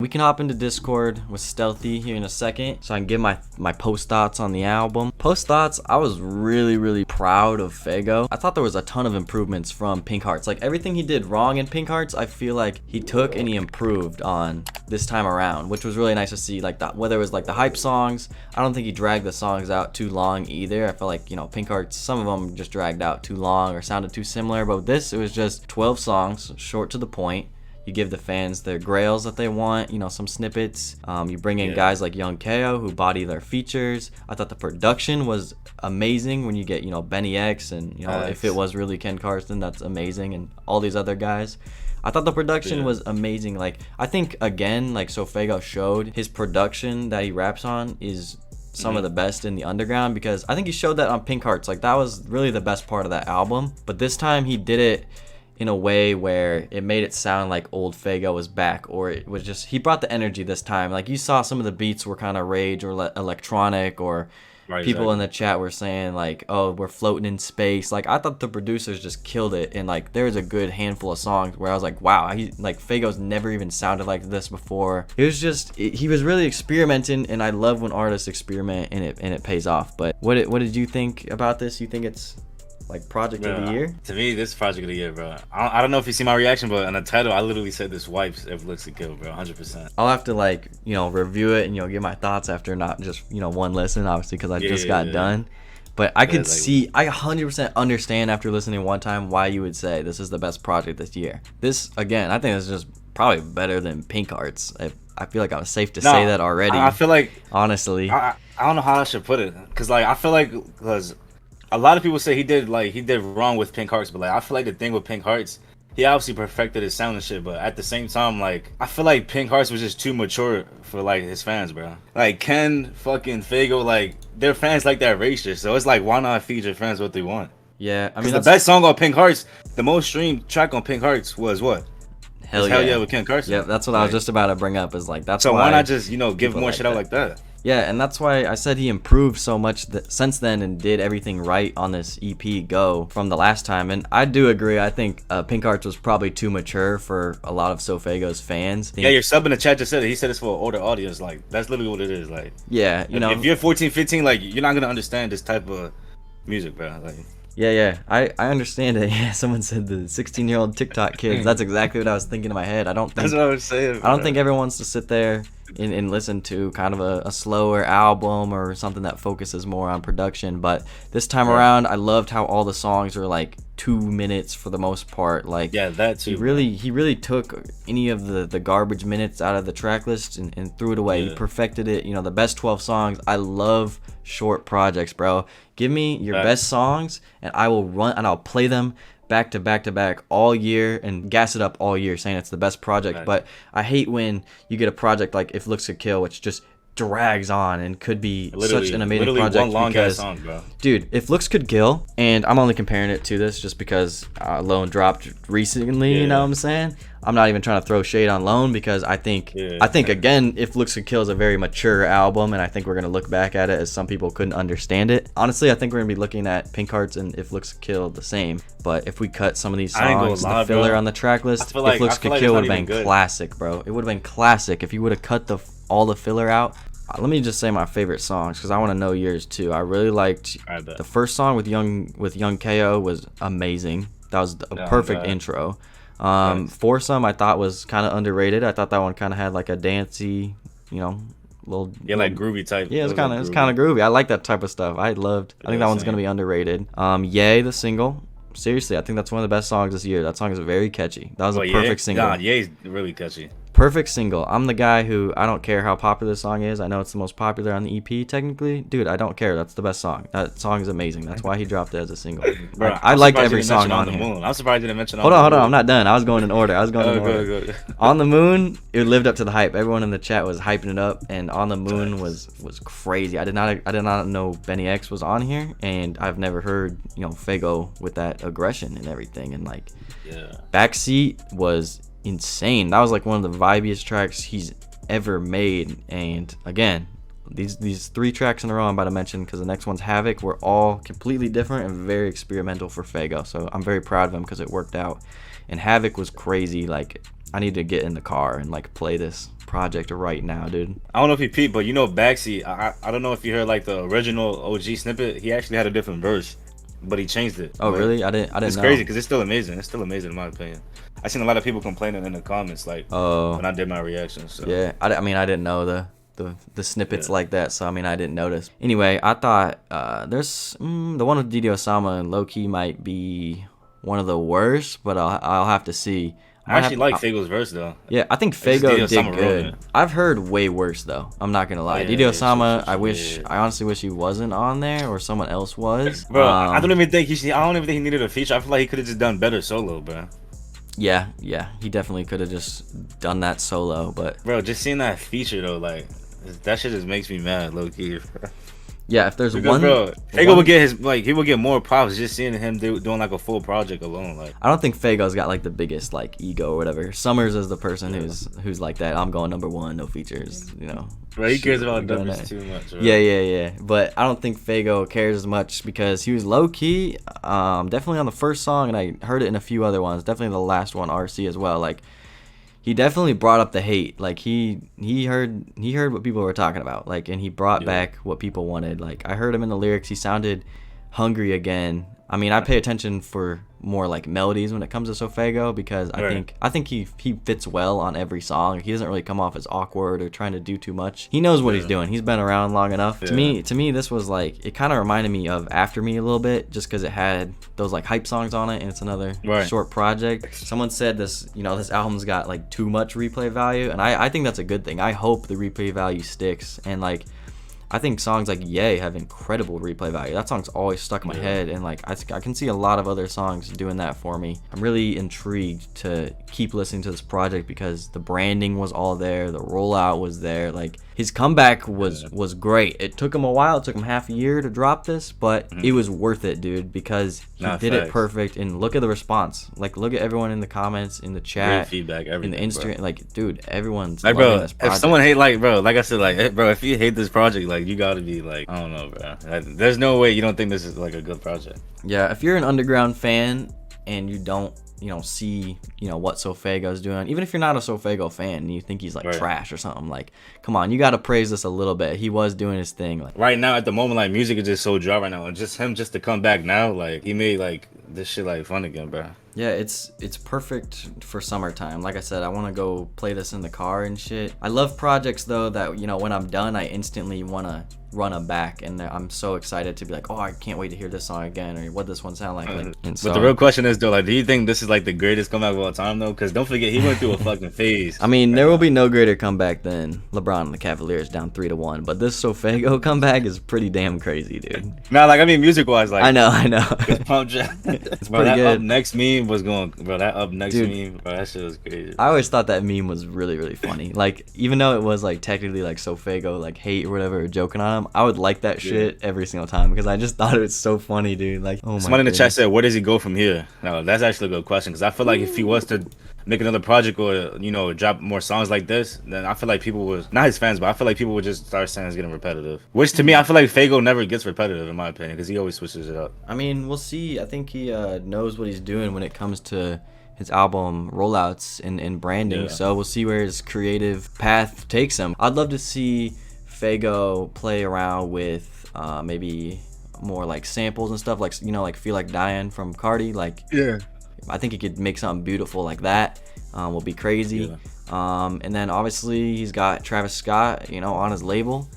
We can hop into Discord with Stealthy here in a second so I can give my post thoughts on the album. Post thoughts, I was really proud of Faygo. I thought there was a ton of improvements from Pink Heartz. Like everything he did wrong in Pink Heartz, I feel like he took and he improved on this time around, which was really nice to see. Like that, whether it was like the hype songs, I don't think he dragged the songs out too long either. I felt like, you know, Pink Heartz, some of them just dragged out too long or sounded too similar, but with this, it was just 12 songs, short to the point. You give the fans their grails that they want, you know, some snippets. You bring in guys like Young Ko who body their features. I thought the production was amazing when you get, you know, Benny X and, you know, if it was really Ken Carson, that's amazing, and all these other guys. I thought the production was amazing. Like, I think, again, like SoFaygo showed, his production that he raps on is some of the best in the underground, because I think he showed that on Pink Heartz. Like, that was really the best part of that album. But this time he did it in a way where it made it sound like old Faygo was back, or it was just, he brought the energy this time. Like, you saw some of the beats were kind of rage or electronic, or people in the chat were saying like, oh, we're floating in space. Like, I thought the producers just killed it, and like there was a good handful of songs where I was like, wow, like Faygo's never even sounded like this before. It was just, he was really experimenting, and I love when artists experiment and it pays off. But what did you think about this? You think it's like project of the year? To me, this project of the year, bro. I don't know if you see my reaction, but in the title, I literally said this wipes if looks to kill, bro. 100%. I'll have to, like, you know, review it and, you know, give my thoughts after not just, you know, one listen, obviously, because I just got done. But I could see, I 100% understand after listening one time why you would say this is the best project this year. This, again, I think this is just probably better than Pink Heartz. I feel like I was safe to say that already. I feel like, honestly, I don't know how I should put it, because like I feel like, because a lot of people say he did wrong with Pink Heartz, but like I feel like the thing with Pink Heartz, he obviously perfected his sound and shit, but at the same time, like I feel like Pink Heartz was just too mature for like his fans, bro. Like Ken, fucking Faygo, like their fans like that racist, so it's like, why not feed your fans what they want? Yeah, I mean, the best song on Pink Heartz, the most streamed track on Pink Heartz was what? Hell yeah, with Ken Carson. Yeah, that's what I was just about to bring up. Is like, that's so why not just, you know, give more shit out like that? Yeah, and that's why I said he improved so much since then and did everything right on this EP Go from the last time. And I do agree. I think Pink Heartz was probably too mature for a lot of SoFaygo's fans. Yeah, your sub in the chat just said it. He said it's for an older audience. Like, that's literally what it is. Like, yeah, you know, if you're 14, 15, like, you're not gonna understand this type of music, bro. Like, yeah, I understand it. Yeah, someone said the 16-year-old TikTok kids. That's exactly what I was thinking in my head. That's what I was saying. I don't think everyone wants to sit there and listen to kind of a slower album or something that focuses more on production. But this time around, I loved how all the songs are like 2 minutes for the most part. Like, yeah, that too. He really took any of the garbage minutes out of the track list and threw it away. He perfected it. You know, the best 12 songs. I love short projects, bro. Give me your best songs and I will run and I'll play them back to back all year and gas it up all year saying it's the best project. But I hate when you get a project like If Looks Could Kill, which just drags on and could be such an amazing project. One long ass song, bro. Dude, If Looks Could Kill, and I'm only comparing it to this just because Lone dropped recently, you know what I'm saying? I'm not even trying to throw shade on Lone, because I think again, If Looks Could Kill is a very mature album, and I think we're going to look back at it as some people couldn't understand it. Honestly, I think we're going to be looking at Pink Heartz and If Looks Could Kill the same, but if we cut some of these songs, the filler on the track list, If Looks Could Kill would have been classic, bro. It would have been classic if you would have cut all the filler out. Let me just say my favorite songs, because I want to know yours too. I really liked the first song with Young Ko was amazing. That was a perfect intro. Foursome I thought was kind of underrated. I thought that one kind of had like a dancey, you know, little like groovy type. Yeah, it's kind of groovy. I like that type of stuff. I think that one's gonna be underrated. Yay, the single. Seriously, I think that's one of the best songs this year. That song is very catchy. That was a perfect single. God, Yay's really catchy. Perfect single. I'm the guy who, I don't care how popular the song is. I know it's the most popular on the EP technically. Dude, I don't care. That's the best song. That song is amazing. That's why he dropped it as a single. Bro, I liked every song on here. I'm surprised you didn't mention Hold on. I'm not done. I was going in order. Go. On the Moon, it lived up to the hype. Everyone in the chat was hyping it up, and On the Moon was crazy. I did not know Benny X was on here, and I've never heard, you know, Faygo with that aggression and everything. And like, Backseat was insane. That was like one of the vibiest tracks he's ever made. And again, these 3 tracks in a row I'm about to mention, because the next one's Havoc, were all completely different and very experimental for Faygo. So I'm very proud of him because it worked out. And Havoc was crazy. Like, I need to get in the car and like play this project right now, dude. I don't know if you peeped, but you know Backseat. I don't know if you heard like the original OG snippet. He actually had a different verse, but he changed it. Oh, Like, really? I didn't it's know. crazy because it's still amazing. It's still amazing in my opinion. I seen a lot of people complaining in the comments like Oh, when I did my reaction. So yeah. I mean, I didn't know the snippets Yeah. like that, so I mean, I didn't notice. Anyway, I thought there's the one with Didi Osama and low key might be one of the worst, but I'll have to see. I actually like Faygo's verse though. Yeah, I think just Faygo Didi did Osama wrote good. it. I've heard way worse though. I'm not gonna lie. Yeah, Didi yeah, Osama, shit. I honestly wish he wasn't on there or someone else was. Bro, I don't even think he needed a feature. I feel like he could have just done better solo, bro. Yeah, he definitely could have just done that solo, but Bro, just seeing that feature though, like that shit just makes me mad, low key. yeah, if there's Because one, bro, Faygo would get he would get more props just seeing him doing like a full project alone. Like I don't think Faygo's got like the biggest like ego or whatever. Summers is the person who's like that. I'm going #1, no features, you know. bro, he cares Shoot, about I'm doing numbers that. too much. Bro. Yeah. But I don't think Faygo cares as much because he was low key, definitely on the first song, and I heard it in a few other ones. Definitely the last one, RC as well. Like he definitely brought up the hate. Like he heard what people were talking about. Like, and he brought back what people wanted. Like I heard him in the lyrics. He sounded hungry again. I mean, I pay attention for more like melodies when it comes to SoFaygo because I think he fits well on every song. He doesn't really come off as awkward or trying to do too much. He knows what he's doing. He's been around long enough. To me, this was like, it kind of reminded me of After Me a little bit, just because it had those like hype songs on it, and it's another short project. Someone said this album's got like too much replay value, and I think that's a good thing. I hope the replay value sticks, and like I think songs like Yay have incredible replay value. That song's always stuck in my head, and like I can see a lot of other songs doing that for me. I'm really intrigued to keep listening to this project because the branding was all there, the rollout was there. Like his comeback was great. It took him a while. It took him half a year to drop this, but it was worth it, dude, because he did it perfect. And look at the response. Like look at everyone in the comments, in the chat, great feedback, everything, in the Instagram. Bro. Like, dude, everyone's like, loving bro, this project. if someone hate, like, bro, like I said, like, bro, if you hate this project, like, you gotta be like, I don't know, bro. There's no way you don't think this is like a good project. Yeah, if you're an underground fan and you don't, see, what SoFaygo's doing, even if you're not a SoFaygo fan and you think he's like trash or something, like, come on, you gotta praise this a little bit. He was doing his thing. Like right now, at the moment, like music is just so dry right now, and just to come back now, like he made like this shit like fun again, bro. Yeah, it's perfect for summertime. Like I said, I want to go play this in the car and shit. I love projects though that when I'm done, I instantly want to run them back, and I'm so excited to be like, oh, I can't wait to hear this song again, or what this one sound like. But the real question is though, like, do you think this is like the greatest comeback of all time though? Because don't forget, he went through a fucking phase. I mean, there will be no greater comeback than LeBron and the Cavaliers down 3-1, but this SoFaygo comeback is pretty damn crazy, dude. Nah, like I mean, music wise, like I know. it's pump jack. It's bro, pretty that good. Up Next meme was going, bro. That Up Next Dude, meme, bro, that shit was crazy. I always thought that meme was really, really funny. Like, even though it was like technically like SoFaygo like hate or whatever, or joking on him, I would like that shit every single time because I just thought it was so funny, dude. Like, oh my. Someone in the chat said, where does he go from here? No, that's actually a good question because I feel like if he was to make another project or drop more songs like this, then I feel like people would, not his fans, but I feel like people would just start saying it's getting repetitive. Which to me, I feel like Faygo never gets repetitive in my opinion because he always switches it up. I mean, we'll see. I think he knows what he's doing when it comes to his album rollouts and branding. So we'll see where his creative path takes him. I'd love to see Faygo play around with maybe more like samples and stuff, like like Feel Like Dying from Cardi. Like, I think he could make something beautiful like that. Will be crazy. And then obviously he's got Travis Scott, on his label.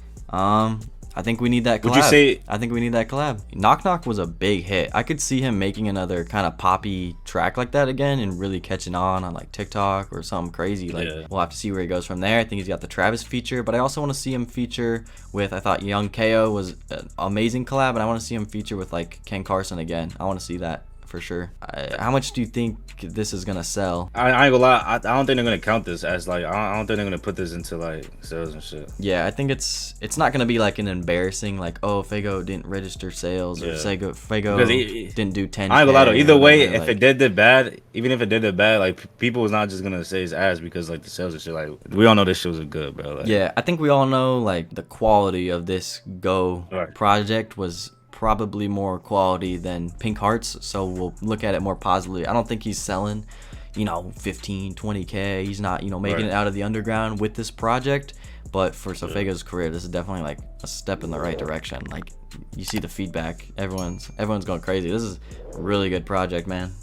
I think we need that collab. I think we need that collab. Knock Knock was a big hit. I could see him making another kind of poppy track like that again and really catching on like TikTok or something crazy. Like, we'll have to see where he goes from there. I think he's got the Travis feature, but I also want to see him feature with, I thought Young KO was an amazing collab, and I want to see him feature with like Ken Carson again. I want to see that for sure. How much do you think this is gonna sell? I ain't gonna lie, I don't think they're gonna count this as like, I don't think they're gonna put this into like sales and shit. Yeah, I think it's not gonna be like an embarrassing like, oh, Faygo didn't register sales or Faygo didn't do 10. I ain't gonna lie though, either way, if it did bad, even if it did bad, like people was not just gonna say his ass because like the sales and shit. Like, we all know this shit was good, bro. Like, yeah, I think we all know like the quality of this project was probably more quality than Pink Hearts, so we'll look at it more positively. I don't think he's selling you know, 15, 20K. He's not, you know, making Right. it out of the underground with this project. But for SoFaygo's career, this is definitely like a step in the right direction. Like, you see the feedback. Everyone's going crazy. This is a really good project, man.